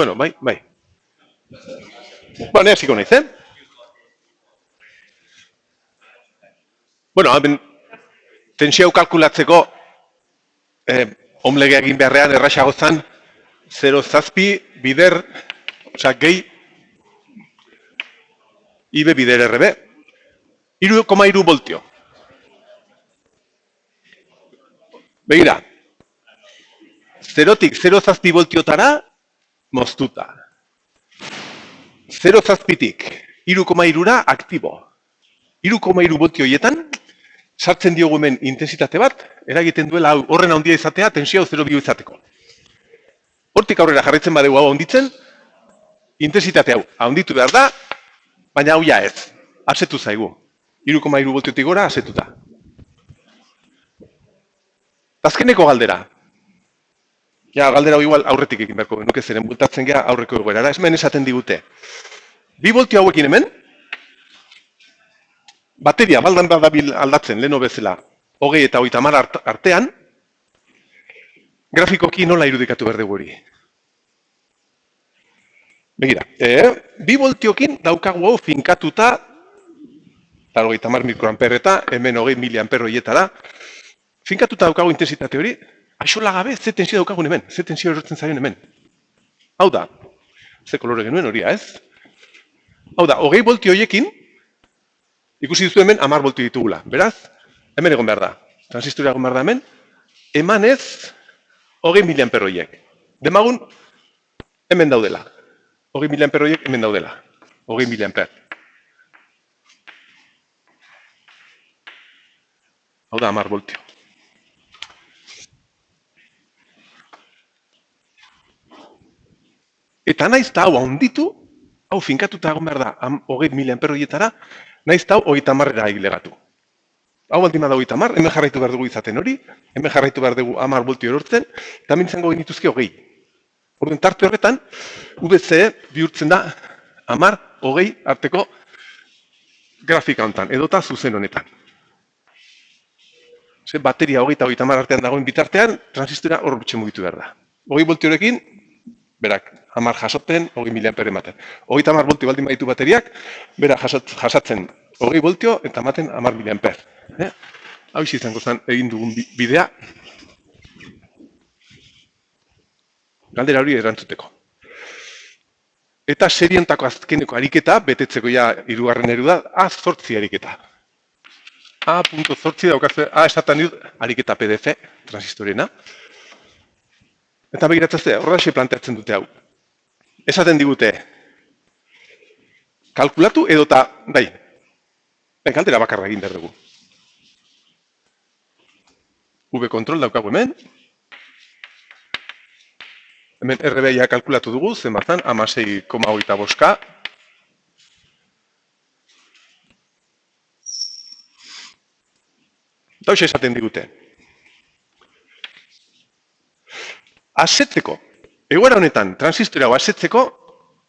Bueno, bai. Bueno, hasiko naiz, Bueno, tentsio kalkulatzeko omlegea egin beharrean erraxago zan 0,7 bider, osea, gehi IB bider RB. 3,3 voltio. Begira, 0tik 0,7 voltiotara moztuta. 0,7tik 3,3ra aktibo. 3,3 voltio hietan, sartzen diogu hemen intensitate bat, eragiten duela horren handia izatea, tensio 0,2 izateko. Hortik aurrera jarraitzen badegu hau handitzen, intensitate hau handitu behar da, baina hau ja ez, asetu zaigu. 3,3 voltiotik gora asetuta. Azkeneko galdera. Ja, galdera hau igual aurretik egin beharko genuke zeren bultatzen gea aurreko egoerara. Hemen esaten digute. 2 voltio hauekin hemen, bateria baldan badabil aldatzen leheno bezala 20 eta 30 artean, grafikoki nola irudikatu behar dugu hori. Begira, 2 voltiokin daukagu hau finkatuta, 30 mikroamper eta hemen 20 miliamper horietara, finkatuta daukagu intensitate hori, aixola gabe ze tensio daukagun hemen, ze tensio erortzen zaion hemen. Hau da, ze kolore genuen horia ez? Hau da, 20 voltio horiekin, ikusi duzu hemen 10 voltio ditugula. Beraz, hemen egon behar da. Transistoria egon behar da hemen, emanez 20 miliamper horiek. Demagun, hemen daudela. 20 miliamper horiek hemen daudela. 20 miliamper. Hau da 10 voltio. Eta naiz hau handitu, hau finkatuta egon behar da 20 miliamper horietara, naiz hau 30-era ailegatu. Hau baldin bada 30, hemen jarraitu behar dugu izaten hori, hemen jarraitu behar dugu 10 voltio erortzen, eta hemen izango genituzke 20. Orduan, tarte horretan, VC bihurtzen da 10, 20 arteko grafika honetan, edota zuzen honetan. Bateria 20 eta 30 artean dagoen bitartean, transistora hor bitxe mugitu behar da. 20 voltiorekin, berak, 10 jasotzen, 20 miliamper ematen. 30 voltio baldin baditu bateriak, berak jasatzen 20 voltio eta ematen 10 miliamper. Hau izango zen egin dugun bidea. Galdera hori erantzuteko. Eta seriontako azkeneko ariketa, betetzeko ja 3. eruda, A8 ariketa. A.8 daukazue, esaten dut, ariketa PDF, transistorena. Eta begiratzazte, horrexe planteatzen dute hau. Esaten digute, kalkulatu edota, galdera bakarra egin behar dugu. V-kontrol daukagu hemen. Hemen RBA kalkulatu dugu, zenbatzen, 16,25. Eta hoxe esaten digute. Asetzeko, egoera honetan, transistorea hau asetzeko,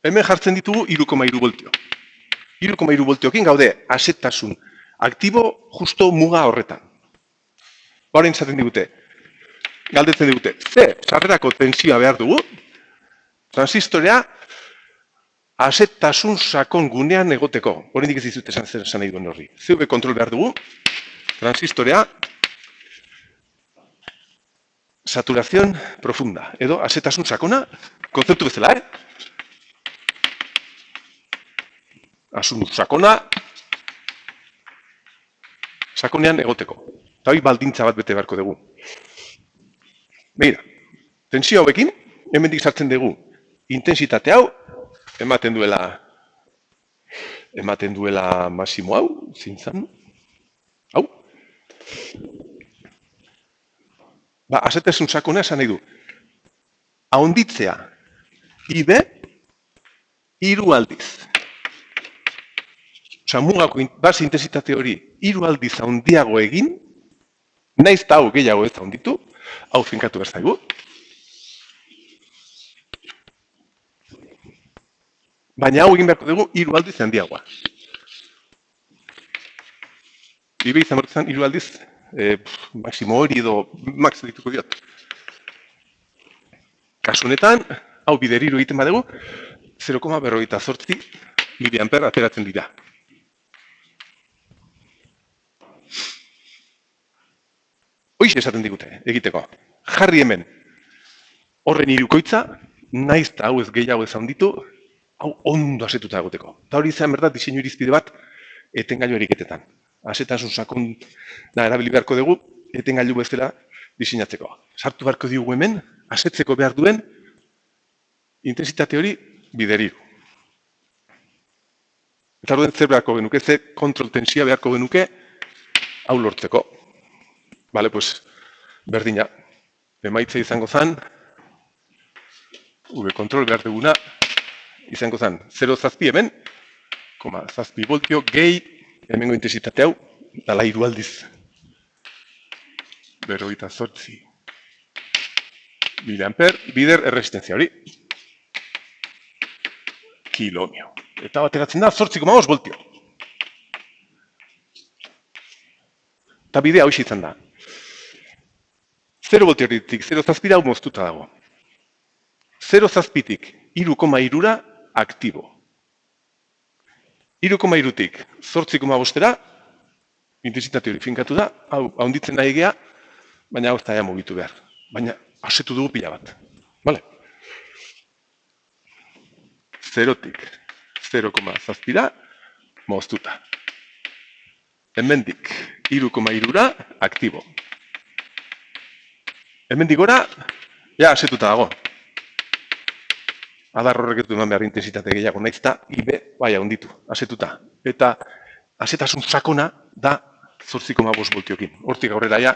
hemen jartzen ditugu 3,3 voltio. 3,3 voltiokin gaude asetasun aktibo justo muga horretan. Horrein zaten digute, galdetzen digute, ze sarrerako tensioa behar dugu, transistorea asetasun sakon gunean egoteko. Horrein ez dizute esan nahi duen horri. CV kontrol behar dugu, transistorea saturación profunda, edo asetasun sakona, konzeptu bezala, Asun sakona, sakonean egoteko. Eta hori baldintza bat bete beharko dugu. Begira, tensio hauekin, hemendik sartzen dugu intensitate hau, ematen duela masimo hau, zintzan, hau. Asetasun sakona esan nahi du. Ahonditzea, IB, 3 aldiz. Osa, mugako base intensitate hori 3 aldiz handiago egin, naiz eta hau gehiago ez handitu, hau finkatu behar zaigu. Baina hau egin beharko dugu 3 aldiz handiagoa. IB izan behar izan 3 aldiz, maksimo hori edo max dituko diot. Kasu honetan, hau bideriru egiten badegu, 0,48 miliamper ateratzen dira. Hoiz esaten digute, egiteko. Jarri hemen, horren hirukoitza, naiz eta hau ez gehiago ez handitu, hau ondo asetuta egoteko. Eta hori izan berda diseinu irizpide bat etengailu eriketetan. Asetasun sakon da erabili beharko dugu, etengailu bezala diseinatzeko. Sartu beharko diogu hemen, asetzeko behar duen intensitate hori bideriru. Eta orduen zer beharko genuke, ze kontrol tensia beharko genuke hau lortzeko. Bale, pues, berdina. Emaitza izango zan, V kontrol behar duguna, izango zan 0,7 hemen, 0,7 voltio, gehi, hemengo intensitate hau, dala 3 aldiz. 48 miliamper, bider erresistentzia hori. Kilomio. Eta bateratzen da 8,5 voltio. Eta bidea hau izan da. 0 voltioritik 0,7 hau moztuta dago. 0,7tik 3,3ra aktibo. 3,3tik 8,5ra intensitate hori finkatu da, hau handitzen nahi gea, baina hau ez da mugitu behar. Baina asetu dugu pila bat. Vale? 0tik 0,7ra moztuta. Hemendik 3,3ra aktibo. Hemendik gora, ja asetuta dago. Adar horrek eman behar intensitate gehiago, nahiz eta IB bai handitu, asetuta. Eta asetasun sakona da 8,5 voltiokin. Hortik aurrera ja,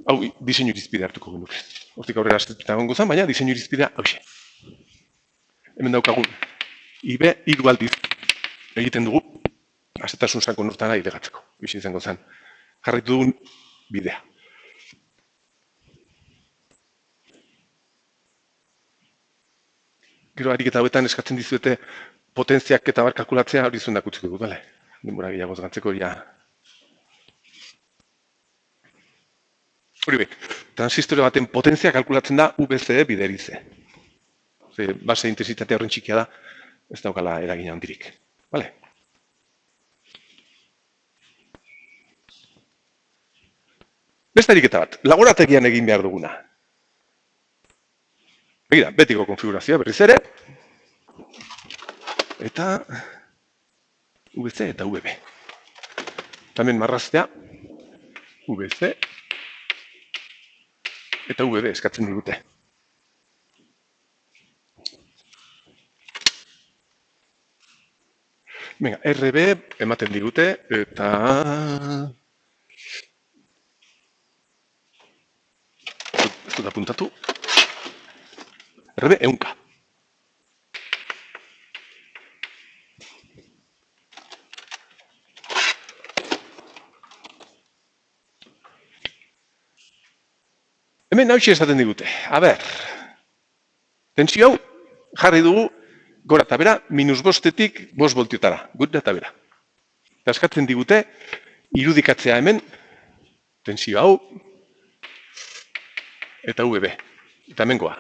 hau diseinu irizpide hartuko genuke. Hortik aurrera asetuta gongo zen, baina diseinu irizpidea hauxe. Hemen daukagun IB 3 aldiz egiten dugu asetasun sakon hortan nahi legatzeko. Bizi izango zen. Jarraitu dugun bidea. Gero ariketa hauetan eskatzen dizuete potentziak eta bar kalkulatzea hori zuen dakutziko dut, bale? Denbora gehiago gantzeko hori Hori be, transistore baten potentzia kalkulatzen da VCE biderize. Base intensitatea horren txikia da, ez daukala eragina handirik. Bale? Beste ariketa bat, laborategian egin behar duguna. Begira, betiko konfigurazioa berriz ere. Eta VC eta VB. Tamen marraztea VC eta VB eskatzen digute. Venga, RB ematen digute eta ez dut apuntatu. RB ehunka. Hemen hau esaten digute. A ber, tensio hau jarri dugu gora eta bera, -5-etik 5 voltiotara. Gura eta bera. Eta eskatzen digute, irudikatzea hemen, tensio hau, eta VB. Eta hemen goa.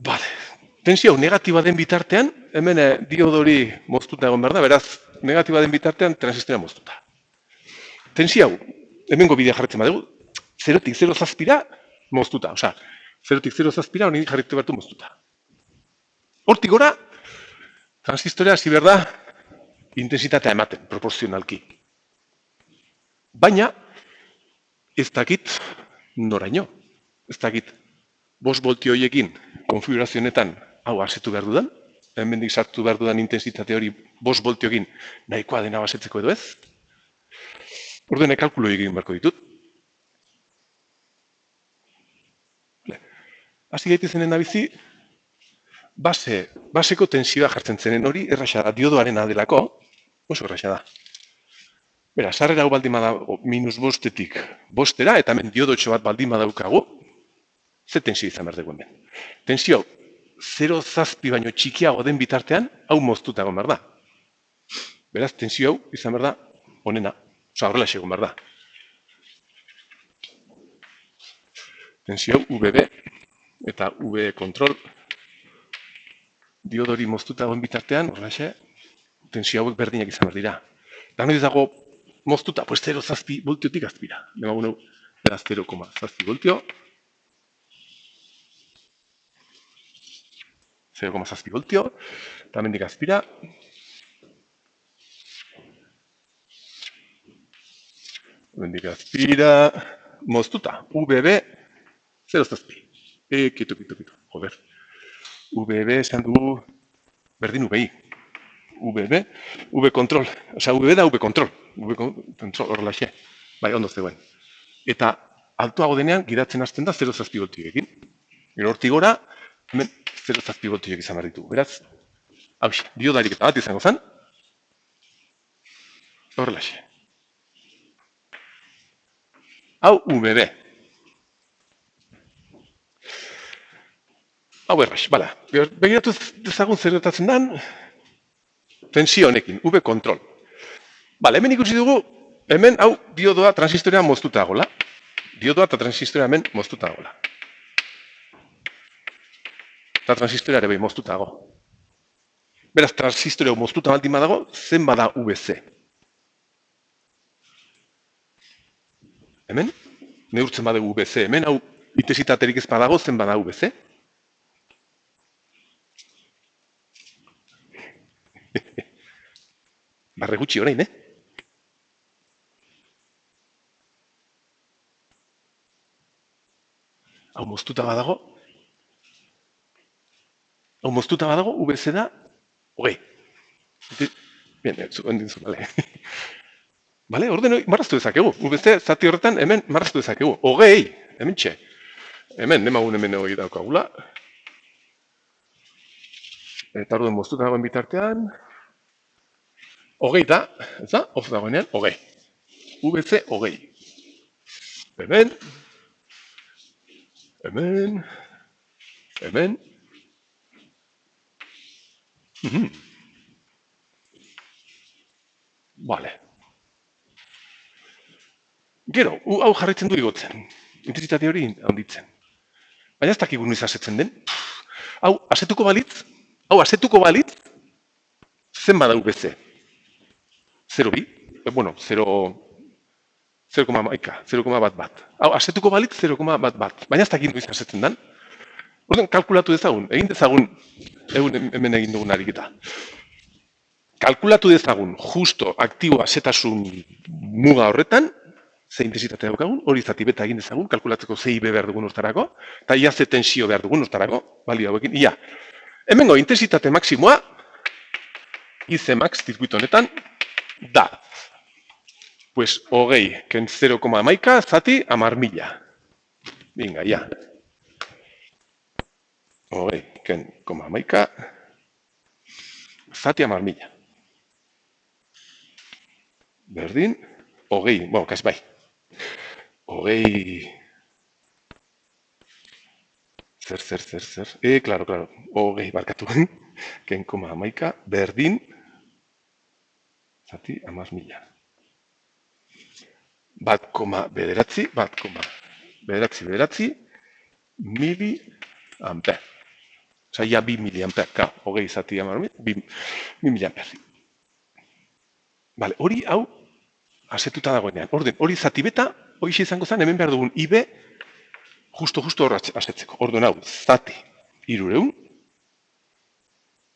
Bale, tensio negatiba den bitartean, hemen diodori moztuta egon behar da, beraz, negatiba den bitartean transistorea moztuta. Tensio hau, hemengo bidea jarretzen badugu, 0tik 0,7ra moztuta, osea, 0tik 0,7ra hori jarretu behar du moztuta. Hortik gora, transistorea hasi behar da intensitatea ematen, proporzionalki. Baina, ez dakit noraino, ez dakit 5 voltio horiekin konfigurazionetan hau asetu behar dudan, hemendik sartu behar dudan intensitate hori 5 voltioekin nahikoa dena asetzeko edo ez. Orduen kalkulo egin beharko ditut. Hasi gaitezenen nabizi, baseko tensioa jartzen zenen hori erraxa da, diodoarena delako, oso erraxa da. Bera, sarrera hau baldin badago -5-etik 5era, eta hemen diodotxo bat baldin badaukagu, ze tensio izan behar dugu hemen. Tensio 0,7 baino txikiago den bitartean, hau moztuta egon behar da. Beraz, tensio hau izan behar da onena. Osa, horrela egon behar da. tensio VB eta V kontrol diodori moztuta dagoen bitartean, horrexe, tensio hauek berdinak izan behar dira. Da noiz dago moztuta, pues 0,7 voltiotik azpira. Demagun beraz 0,7 voltio. 0,7 voltio. Eta mendik azpira. Mendik azpira. Moztuta. VB 0,7. Kito. Joder. VB esan dugu berdin VI. VB, V kontrol. Osa, VB da V kontrol. V kontrol horrelaxe. Bai, ondo zegoen. Eta altuago denean giratzen hasten da 0,7 voltioekin. Gero hortik gora, hemen 0,7 voltioek izan behar ditugu. Beraz, hauxe, diodarik eta bat izango zen. Horrelaxe. Hau VB. Hau errax, bala. Begiratu dezagun zer gertatzen den, tensio honekin, V kontrol. Bale, hemen ikusi dugu, hemen hau diodoa transistorea moztuta dagoela. Diodoa eta transistorea hemen moztuta dagoela. Eta transistorea ere bai moztuta dago. Beraz, transistorea moztuta baldin badago, zen bada VC. Hemen, neurtzen badago VC. Hemen hau intensitaterik ez badago, zen bada VC. Barre gutxi orain, Hau moztuta badago, VC da, hogei. Bien, zuen dintzen, bale. Bale, orden marraztu dezakegu. VC zati horretan hemen marraztu dezakegu. Hogei, hemen txe. Hemen, nemagun hemen hogei daukagula. Eta orden moztuta dagoen bitartean. Hogei da, ez da? Of dagoenean, hogei. VC hogei. Hemen. Bale. Gero, hau jarraitzen du igotzen. Intensitate hori handitzen. Baina ez dakigu noiz asetzen den. Hau asetuko balitz, zen bada VC? 0,2? Bueno, 0,1. Hau, asetuko balitz 0,1. Baina ez dakit noiz asetzen den. Orduan, kalkulatu dezagun, egin dezagun, hemen egin dugun ariketa. Kalkulatu dezagun, justo aktibo asetasun muga horretan, ze intensitatea daukagun, hori zati beta egin dezagun, kalkulatzeko ze IB behar dugun hortarako, eta ia ze tensio behar dugun hortarako, balio hauekin, ia. Hemengo intensitate maksimoa, IC max zirkuito honetan, da. Pues, hogei, ken 0,1 zati, 10.000. Binga, ia. Hogei, ken 0,1 zati, 10.000. Berdin, hogei, bueno, kasi bai. Hogei... Zer. Claro. Hogei, barkatu. Ken 0,1 berdin, zati, 10.000. 1,9 miliamper. Osa, ia 2 miliamper. Hogei zati, 2 miliamper. Bale, hori hau asetuta dagoenean. Hori zati beta, hori izango zen, hemen behar dugun IB justo horra asetzeko. Orduan hau, zati 300,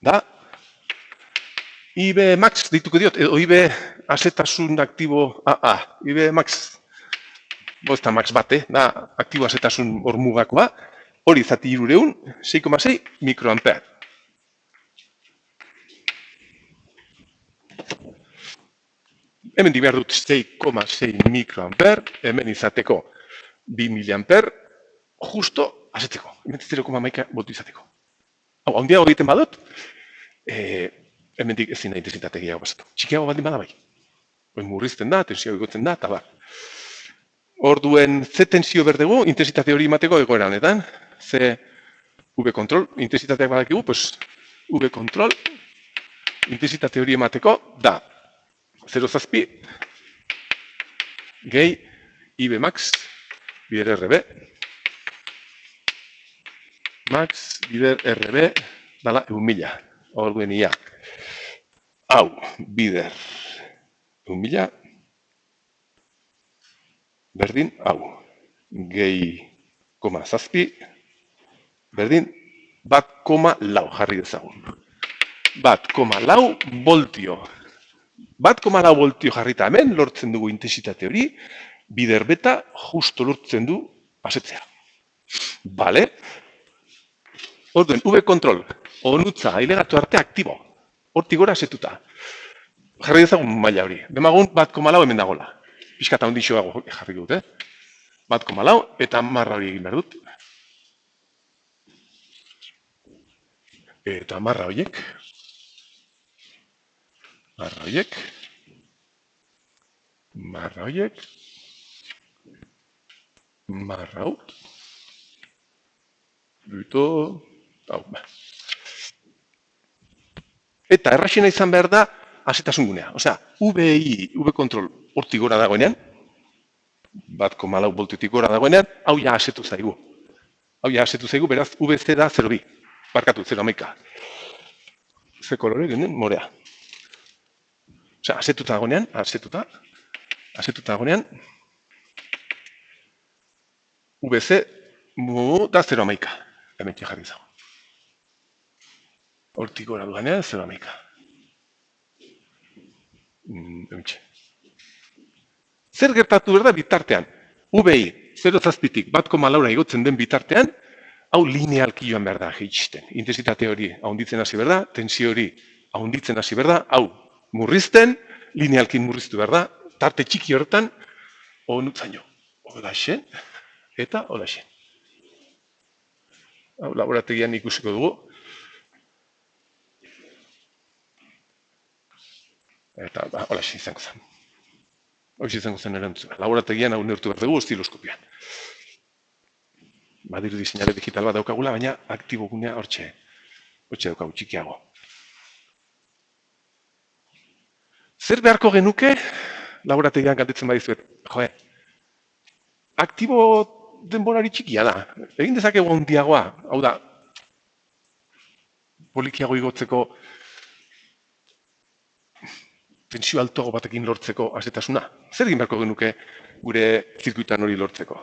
da, IB max dituko diot, edo IB asetasun aktibo AA. IB max, bozta max bate, da, aktibo asetasun hor mugakoa, hori zati 300, 6,6 mikroamper. Hemen di behar dut 6,6 mikroamper, hemen izateko 2 miliamper, justo asetzeko. Hemen 0,1 voltu izateko. Hau, handiago egiten badut, hemen dik ezin da intensitate gehiago pasatu. Txikiago baldin bada bai. Murrizten da, tensioa igotzen da, eta bar. Orduen, ze tensio berdegu, intensitate hori emateko egoera honetan. Ze V kontrol, intensitateak badakigu, pues V kontrol, intensitate hori emateko da 0,7 gehi IB max bider RB max bider RB dala 1.000. Orduen ia. Hau, bider 1.000 berdin, hau. Gehi koma zazpi berdin 1,4 jarri dezagun. 1,4 voltio. 1,4 voltio jarrita hemen lortzen dugu intensitate hori, bider beta justo lortzen du asetzea. Bale? Orduen, V-kontrol, onutza, ailegatu arte aktibo. Hortik gora asetuta. Jarri dezagun maila hori. Demagun 1,4 hemen dagoela. Piskata ondixoago jarri dut, 1,4 eta marra hori egin behar dut. Eta marra horiek. Marra horiek. Marra horiek. Marra hau. Duto. Hau. Eta erraxena izan behar da asetasun gunea. Osea, V-kontrol hortik gora dagoenean, 1,4 voltiotik gora dagoenean, hau ja asetu zaigu. Hau ja asetu zaigu, beraz, VC da 0,2. Barkatu, 0,1. Ze kolore ginen, morea. Osea, asetuta dagoenean, asetuta dagoenean, VC da 0,1. Hemen jarri zago. Hortik gora duganean, 0,1. Zer gertatu behar da bitartean? VI 0,7tik 1,4 igotzen den bitartean, hau linealki joan behar da jeitxisten. Intensitate hori haunditzen hasi behar da, tensio hori haunditzen hasi behar da, hau murrizten, linealkin murriztu behar da, tarte txiki horretan, onutzaino. Olaxen, eta olaxen. Hau laborategian ikusiko dugu. Eta olaxen izango zen. Hoxe izango zen erantzuna. Laborategian hau neurtu behar dugu ostiloskopian. Badiru diseinale digital bat daukagula, baina aktibo gunea hortxe daukagu txikiago. Zer beharko genuke, laborategian galdetzen badizuet, aktibo denborari txikia da. Egin dezakegu handiagoa, hau da, polikiago igotzeko, tensio altoago batekin lortzeko asetasuna. Zer egin beharko genuke gure zirkuitan hori lortzeko?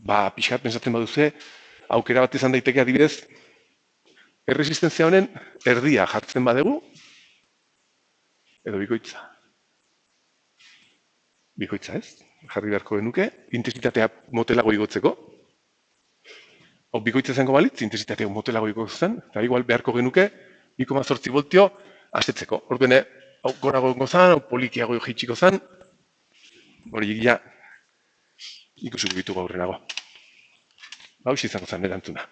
Pixkat pensatzen baduze, aukera bat izan daiteke adibidez, erresistentzia honen erdia jartzen badegu, edo bikoitza. Bikoitza ez, jarri beharko genuke, intensitatea motelago igotzeko. Bikoitza zengo balitz, intensitatea motelago igotzen, eta igual beharko genuke, 2,8 voltio asetzeko. Ordene, gorago gongo zan, polikiago jitsiko zan, hori egia ikusuko ditugu aurrenago. Hau izango zen erantzuna.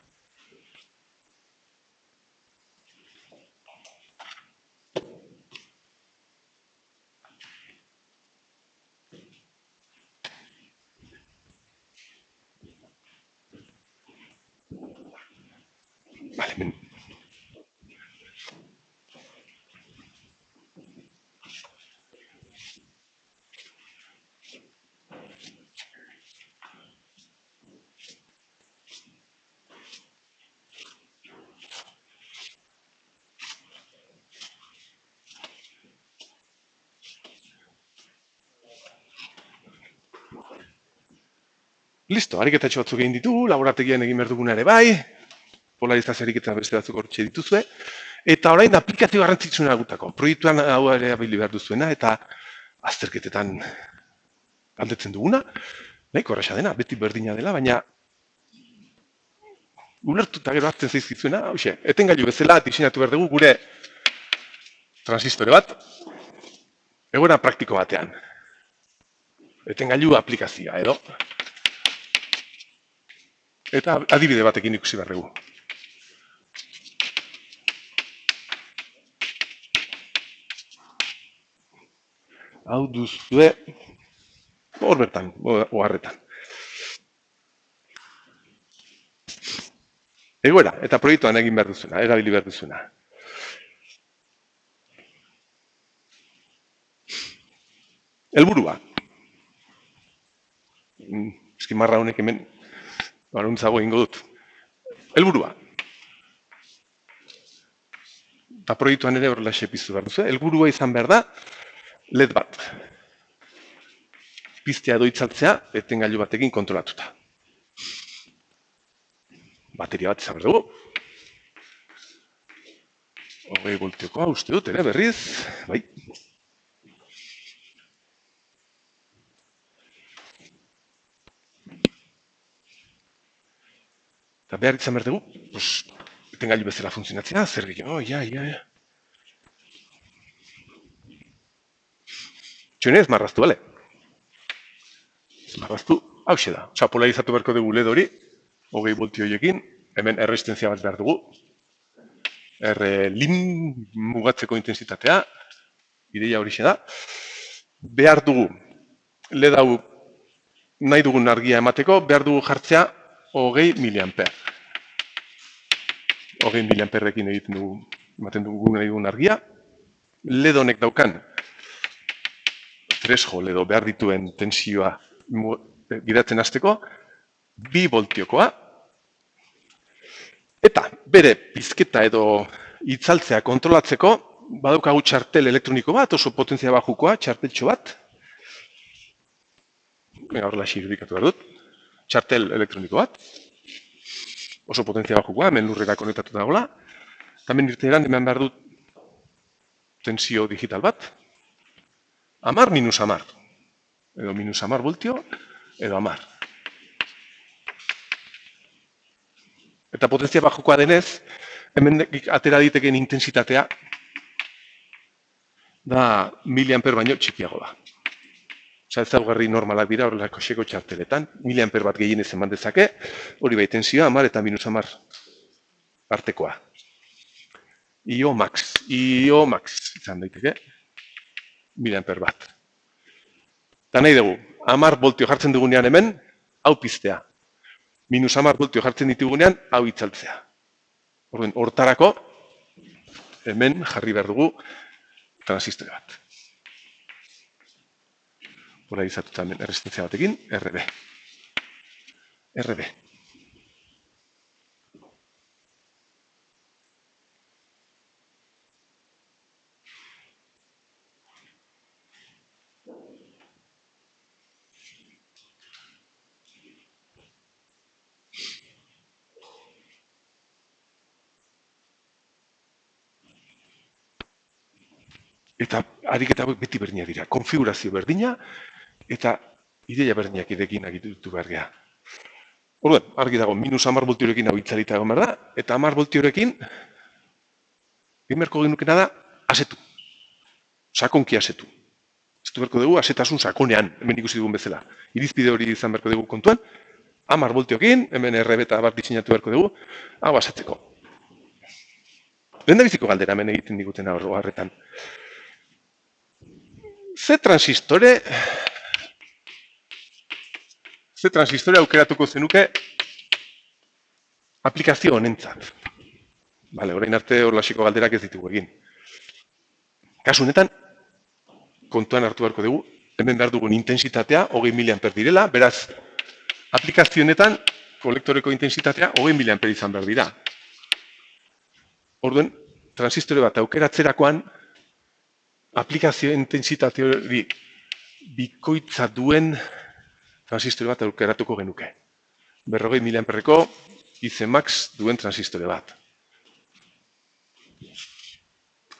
Vale, men. Listo, ariketatxo batzuk egin ditugu, laborategian egin behar duguna ere bai, polarizazio ariketa beste batzuk hortxe dituzue, eta orain aplikazio garrantzitsuna gutako. Proiektuan hau ere abili behar duzuena, eta azterketetan galdetzen duguna, nahiko horreza dena, beti berdina dela, baina ulertuta gero hartzen zaizkizuena, hauxe, etengailu bezala diseinatu behar dugu gure transistore bat, egoera praktiko batean. Etengailu aplikazioa, edo. Eta adibide batekin ikusi behar dugu. Hau duzue, hor bertan, oharretan. Egoera, eta proiektuan egin behar duzuena, erabili behar duzuena. Helburua. Eski marra honek hemen, baruntzago ingo dut. Helburua. Eta proiektuan ere horrela piztu behar duzu. Helburua izan behar da, LED bat. Piztea edo itzaltzea, etengailu batekin kontrolatuta. Bateria bat izan behar dugu. 20 voltiokoa uste dut, ere berriz. Bai. Eta behar izan behar dugu, etengailu bezala funtzionatzea, zer gehiago, ja. Txoinez, marraztu, bale? Marraztu, hause da. Osa, polarizatu beharko dugu LED hori, 20 voltioiekin, hemen erresistentzia bat behar dugu. Lin mugatzeko intensitatea, ideia hori da. Behar dugu, LED hau nahi dugun argia emateko, behar dugu jartzea 20 miliamper. 20 miliamperrekin egiten dugu, ematen dugu nahi dugun argia. LED honek daukan, threshold edo behar dituen tensioa gidatzen hasteko, 2 voltiokoa, eta bere pizketa edo itzaltzea kontrolatzeko, badaukagu txartel elektroniko bat, oso potentzia bajukoa, txarteltxo bat. Horrela irudikatu behar dut. Txartel elektroniko bat. Oso potentzia bajukoa, hemen lurrera konektatu dagoela. Hemen irteneran, hemen behar dut tensio digital bat. 10 minus 10. Edo minus 10 voltio, edo 10. Eta potentzia bajukoa denez, hemen atera diteken intensitatea da miliamper baino txikiago da. Osa, ez daugarri normalak dira horrelako xeko txarteletan. Miliamper bat gehienez eman dezake, hori bai tensioa 10 eta minus 10 artekoa. IO max izan daiteke. Miliamper bat. Eta nahi dugu, 10 voltio jartzen dugunean hemen, hau piztea. Minus 10 voltio jartzen ditugunean, hau itzaltzea. Hortarako, hemen jarri behar dugu transistore bat. Polarizatuta hemen erresistentzia batekin, RB. Eta ariketa hauek beti berdinak dira. Konfigurazio berdina eta ideia berdinak idekin agitu behar geha. Orduan, argi dago, minus 10 voltiorekin hau itzalita egon behar da, eta 10 voltiorekin, emerko genukena da, asetu. Sakonki asetu. Ez du berko dugu, asetasun sakonean, hemen ikusi dugun bezala. Irizpide hori izan berko dugu kontuan, 10 voltiokin, hemen errebeta bat diseinatu berko dugu, hau asetzeko. Lehendabiziko galdera hemen egiten diguten horretan. Ze transistore aukeratuko zenuke aplikazio honentzat. Bale, orain arte horrelaxiko galderak ez ditugu egin. Kasu honetan, kontuan hartu beharko dugu, hemen behar dugun intensitatea 20 miliamper direla, beraz, aplikazio honetan, kolektoreko intensitatea 20 miliamper izan behar dira. Orduen, transistore bat aukeratzerakoan, aplikazio intensitate hori bikoitza duen transistore bat aukeratuko genuke. 40 miliamperreko IC max duen transistore bat.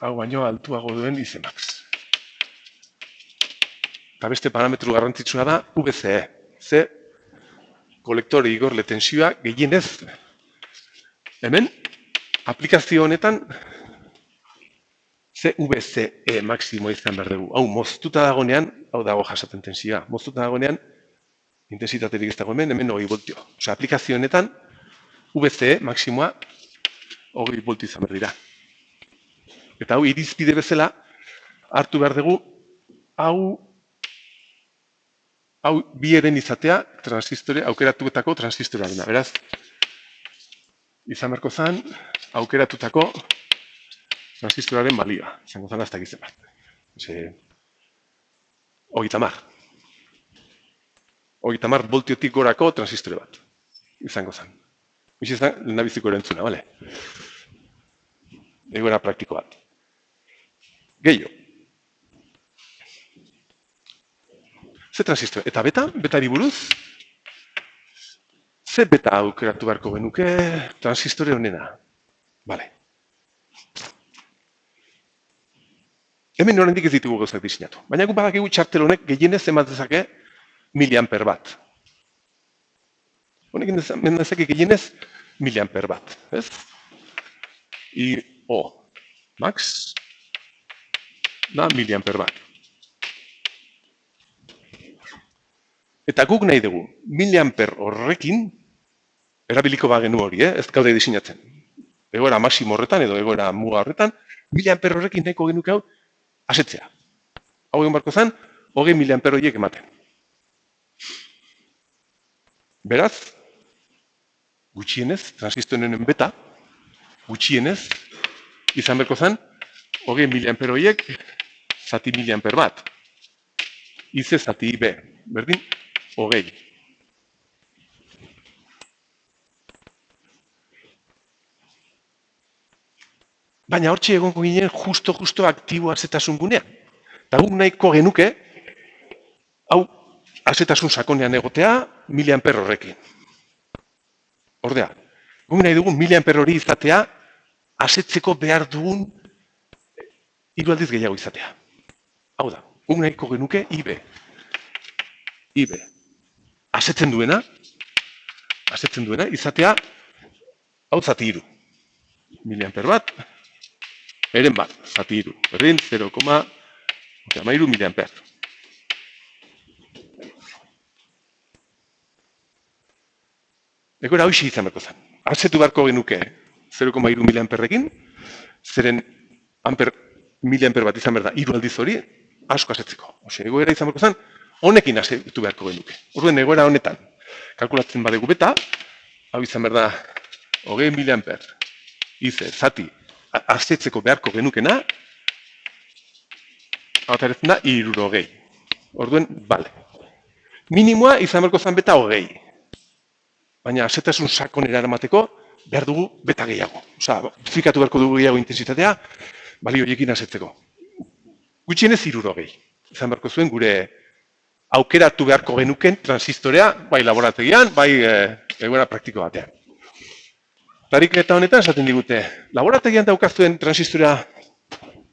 Hau baino altuago duen IC max. Eta beste parametro garrantzitsua da VCE. Ze kolektore igorle tensioa gehienez hemen aplikazio honetan VCE maksimo izan behar dugu. Hau, moztuta dagonean, hau dago jasaten tensioa, moztuta dagonean, intensitaterik ez dago hemen 20 voltio. Osa, aplikazio honetan, VCE maksimoa 20 voltio izan behar dira. Eta hau, irizpide bezala, hartu behar dugu, hau bi eren izatea aukeratutako transistorearena. Beraz, izan beharko zen, aukeratutako transistoraren balioa, izango zen hasta gizten bat. 30 voltiotik gorako transistore bat, izango zen. Hoxe izan, lehendabiziko erantzuna, bale? Egoera praktiko bat. Gehiago. Ze transistor? Eta beta? Betari buruz? Ze beta aukeratu beharko genuke transistore honena? Bale. Hemen oraindik ez ditugu gauzak diseinatu. Baina gu badakigu txartel honek gehienez eman dezake miliamper bat. Honek eman dezake gehienez miliamper bat. Ez? I.O. Max da miliamper bat. Eta guk nahi dugu, miliamper horrekin, erabiliko bagenu hori, ez gaude diseinatzen. Egoera maximo horretan edo egoera muga horretan, miliamper horrekin nahiko genuke hau asetzea. Hau egon barko zen, 20 miliamper horiek ematen. Beraz, gutxienez, transistoren beta, gutxienez, izan berko zen, 20 miliamper horiek, zati miliamper bat. Ize zati B, berdin, 20. Baina hortxe egongo ginen justo aktibo azetasun gunean. Eta guk nahiko genuke, hau azetasun sakonean egotea miliamper horrekin. Ordea, guk nahi dugun miliamper hori izatea, asetzeko behar dugun 3 aldiz gehiago izatea. Hau da, guk nahiko genuke IB. IB. Asetzen duena, izatea, hau zati 3. Miliamper bat, eren bat, zati 3. Berdin, 0,13 miliamper. Egoera hoxi izan berko zen. Asetu beharko genuke 0,3 miliamperrekin, zeren miliamper bat izan behar da 3 aldiz hori, asko asetzeko. Egoera izan berko zen, honekin asetu beharko genuke. Orduen egoera honetan, kalkulatzen badegu beta, hau izan behar da 20 miliamper, ize, zati, asetzeko beharko genukena, hau taretzen da 60. Orduen, bale. Minimoa izan beharko zen beta 20. Baina asetasun sakonera eramateko behar dugu beta gehiago. Fikatu beharko dugu gehiago intensitatea, balio horiekin asetzeko. Gutxienez 60. Izan beharko zuen gure aukeratu beharko genuken transistorea, bai laborategian, bai egoera praktiko batean. Tarik eta honetan esaten digute, laborategian daukazuen transistorea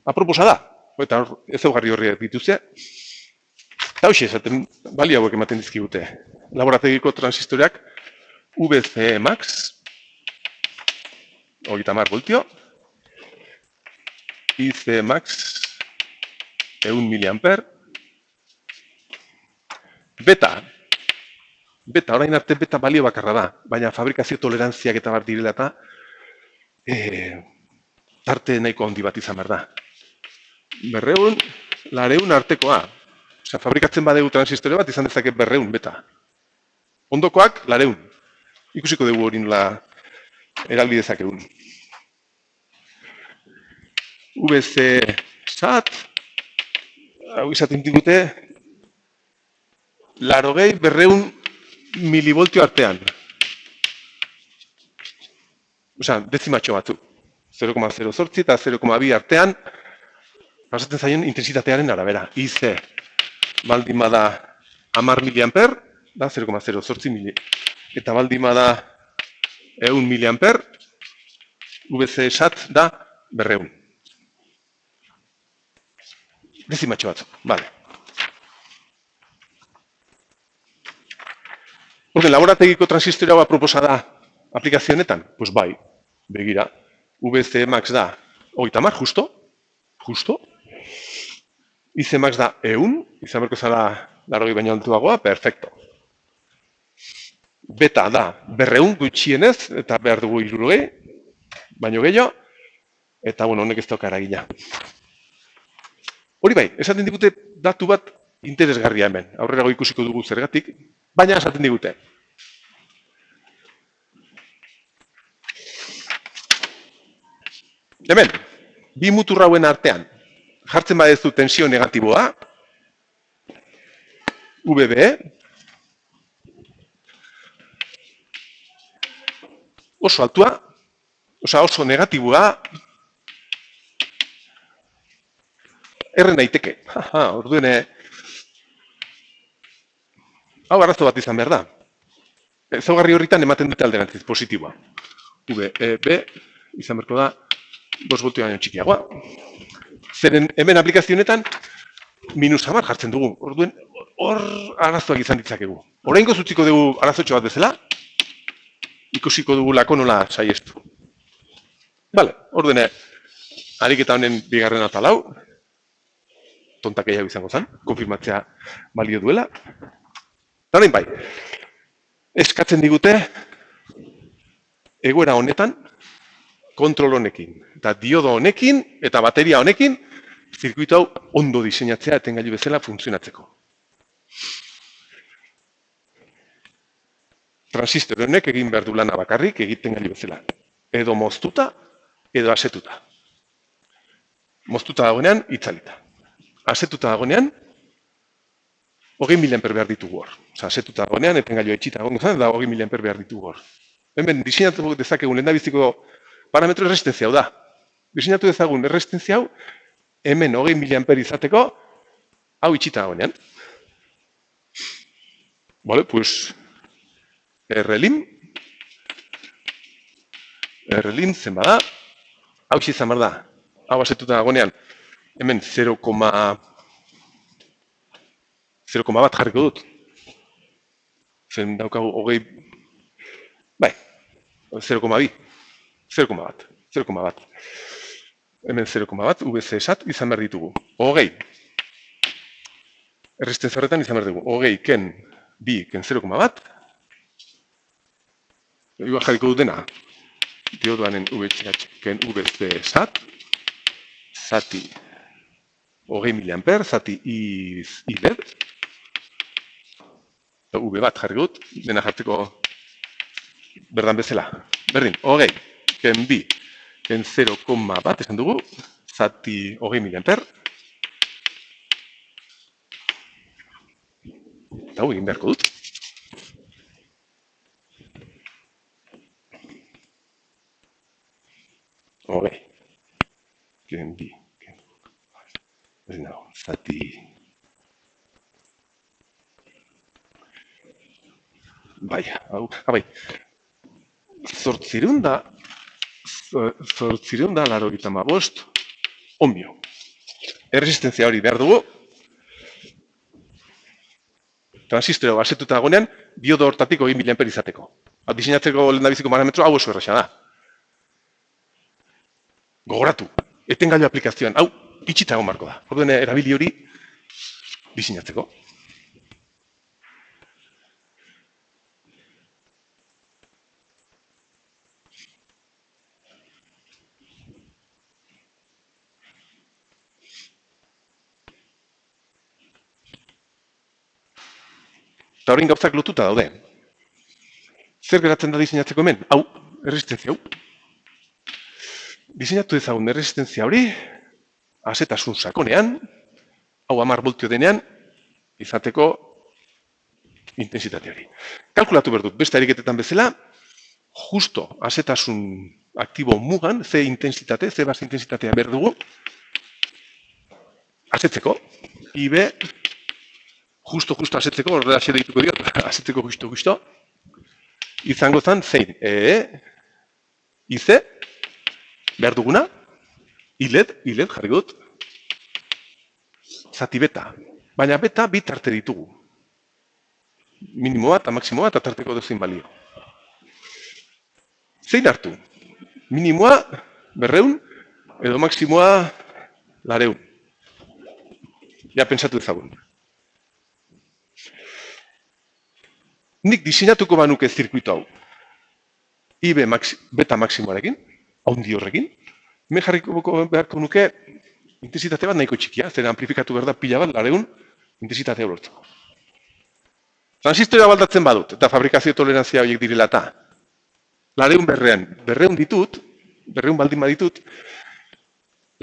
aproposa da, eta ezaugarri horri dituzte. Eta hoxe esaten, balio hauek ematen dizkigute. Laborategiko transistoreak VC Max, 30 voltio, IC Max, 1 miliamper, beta, orain arte beta balio bakarra da, baina fabrikazio tolerantziak eta bar direla eta tarte nahiko handi bat izan behar da. 200, 400 artekoa. Fabrikatzen badegu transistore bat izan dezake 200 beta. Ondokoak 400. Ikusiko dugu hori nola erabili dezakegun. VC SAT, hau izaten digute, 80-200 milivoltio artean. Dezimatxo batzu. 0,08 eta 0,2 artean, pasatzen zaien intensitatearen arabera. IC, baldin bada 10 miliamper, da 0,08 miliamper. Eta baldin bada 1 miliamper, VC SAT da 200. Dezimatxo batzuk, bale. Laborategiko transistora hau aproposa da aplikazionetan? Pues bai, begira. VC Max da 30, justo. IC Max da 100, izan berko zala 80 baino altuagoa, perfecto. Beta da 200 gutxienez, eta behar dugu 60, baino gehiago, eta honek ez dauka eragina. Hori bai, esaten digute datu bat interesgarria hemen, aurrerago ikusiko dugu zergatik, baina esaten digute. Hemen, bi mutur hauen artean, jartzen badezu tensio negatiboa, VB, oso altua, oso negatibua, erren daiteke. Orduen, hau arazo bat izan behar da. Ezaugarri horritan ematen dute alderantziz, positiboa. B, izan beharko da, 5 voltio baino txikiagoa. Zeren hemen aplikazionetan, -10 jartzen dugu. Orduen, hor arazoak izan ditzakegu. Oraingoz utziko dugu arazotxo bat bezala, ikusiko dugu lako nola saiestu. Bale, ordene, ariketa honen bigarren atal hau, tontak gehiago izango zen, konfirmatzea balio duela. Orain bai, eskatzen digute, egoera honetan, kontrol honekin, eta diodo honekin, eta bateria honekin, zirkuitu hau ondo diseinatzea etengailu bezala funtzionatzeko. Transistor honek egin behar du lana bakarrik egiten gailu bezala. Edo moztuta, edo asetuta. Moztuta dagoenean, itzalita. Asetuta dagoenean, 20.000 amper behar ditugu hor. Asetuta dagoenean, etengailua itxita dagoen zen, da 20.000 amper behar ditugu hor. Hemen, diseinatu dezakegun lehendabiziko parametro erresistentzia hau da. Diseinatu dezagun erresistentzia hau, hemen 20.000 amper izateko, hau itxita dagoenean. Vale, pues, Rlim zen bada, hau izan behar da, hau asetuta dagoenean, hemen 0,1 jarriko dut. Zen daukagu 20, bai, 0,2, 0,1. Hemen 0,1, VC esat, izan behar ditugu. 20. Erresistentzia horretan izan behar dugu. 20, ken, 2, ken 0,1. Iba jarriko dut dena. Diodoanen VCH, ken VC esat. Zati 20.000 amper, zati I LED. V bat jarriko dut, dena jartzeko berdan bezala. Berdin, 20, ken 2, ken 0,1 esan dugu, zati 20.000 amper. Eta egin beharko dut. Ken 2, zati... Bai, hau, bai. 895 ohmio. Erresistentzia hori behar dugu. Transistor asetuta dagoenean, diodo hortatik 20.000 amper izateko. Diseinatzeko lehendabiziko parametro hau oso erraxa da. Gogoratu, etengailu aplikazioan, hau itxita egon barko da. Orduen erabili hori diseinatzeko. Eta horrein gauzak lotuta daude. Zer geratzen da diseinatzeko hemen? Hau, erresistentzia hau. Diseinatu dezagun erresistentzia hori, asetasun sakonean, hau 10 voltio denean, izateko intensitate hori. Kalkulatu behar dut, beste ariketetan bezala, justo asetasun aktibo mugan, ze intensitate, ze base intensitatea behar dugu, asetzeko, IB, justo asetzeko, horrela ase deituko diot, asetzeko justo, izango zen zein, IC, behar duguna, ILED jarri dut, zati beta. Baina beta bi tarte ditugu. Minimoa eta maksimoa eta tarteko dozin balio. Zein hartu? Minimoa 200 edo maksimoa 200. Ja, pentsatu ezagun. Nik diseinatuko banuke zirkuitu hau. IB beta maksimoarekin, haundi horrekin. Hemen jarriko beharko nuke intensitate bat nahiko txikia, zer amplifikatu behar da pila bat 200 intensitatea lortzeko. Transistorea baldatzen badut, eta fabrikazio tolerantzia horiek direla eta 200 ditut, 200 baldin baditut,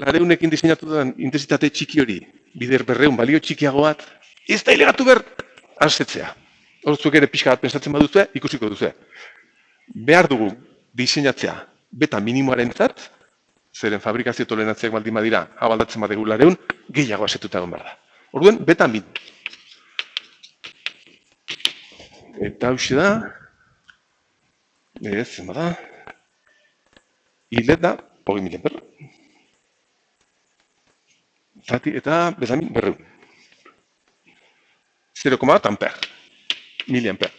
200ekin diseinatu den intensitate txiki hori, bider 200 balio txikiago bat, ez da ilegatu behar asetzea. Hortzuk ere pixka bat pensatzen baduzue, ikusiko duzue. Behar dugu diseinatzea beta minimoaren zat, zeren fabrikazio toleranziak baldin badira, hau aldatzen badegu lareun, gehiago asetuta egon behar da. Orduen, beta min. Eta hauxe da, zen bada, hilet da, 20 miliamper. Zati eta beta min berreun. 0,1 amper, miliamper.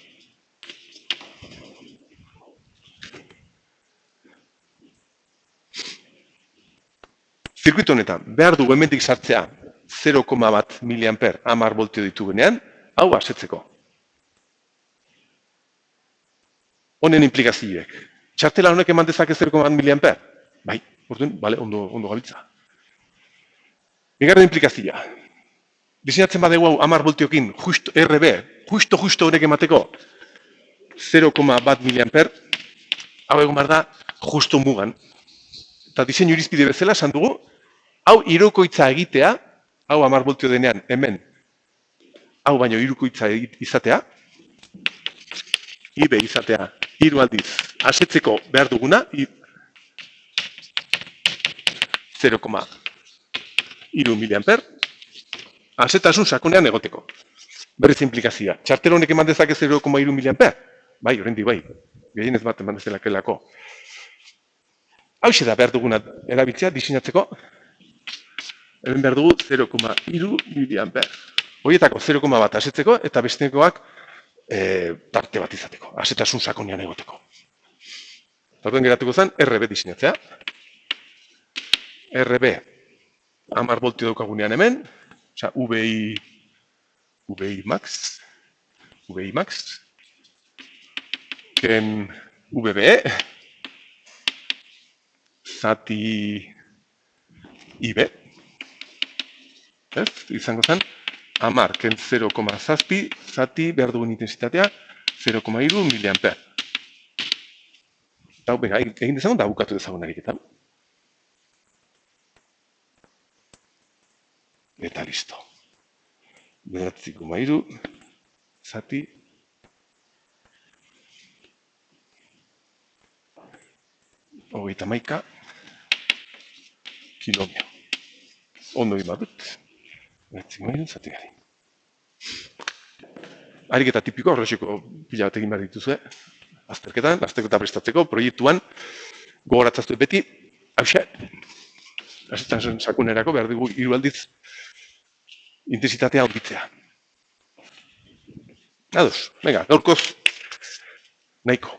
Zirkuito honetan, behar du hemendik sartzea 0,1 miliamper 10 voltio ditugunean, hau asetzeko. Honen implikazioek. Txartela honek eman dezake 0,1 miliamper? Bai, orduan, bale, ondo gabiltza. Bigarren implikazioa. Diseinatzen badegu hau 10 voltiokin, RB, justo honek emateko 0,1 miliamper, hau egon behar da, justo mugan. Eta diseinu irizpide bezala, esan dugu, hau hirukoitza egitea, hau 10 voltio denean, hemen, hau baino hirukoitza izatea, IB izatea, 3 aldiz, asetzeko behar duguna, 0,3 miliamper, asetasun sakonean egoteko. Berriz implikazioa. Txartero honek eman dezake 0,3 miliamper? Bai, horrendi bai. Gehienez bat eman dezelakelako. Hau da behar duguna erabiltzea, diseinatzeko. Hemen behar dugu 0,3 miliamper. Horietako 0,1 asetzeko eta bestekoak tarte bat izateko. Asetasun sakonean egoteko. Orduan geratuko zen RB diseinatzea. RB 10 voltio daukagunean hemen. Osa, VI max. Ken VB. Zati IB. Izango zen, 10 ken 0,7 zati behar dugun intensitatea 0,3 miliamper. Eta bera, egin dezagun da bukatu dezagun ariketan. Eta listo. 9,3 zati hogeita hamaika kilomio. Ondo egin badut. 9,3 zati gari. Ariketa tipiko, horrexeko pila bat egin behar dituzue. Azterketa prestatzeko, proiektuan, gogoratzaztu beti, hauxe, asetan sakunerako behar dugu 3 aldiz intensitatea handitzea. Ados, venga, gaurkoz, nahiko.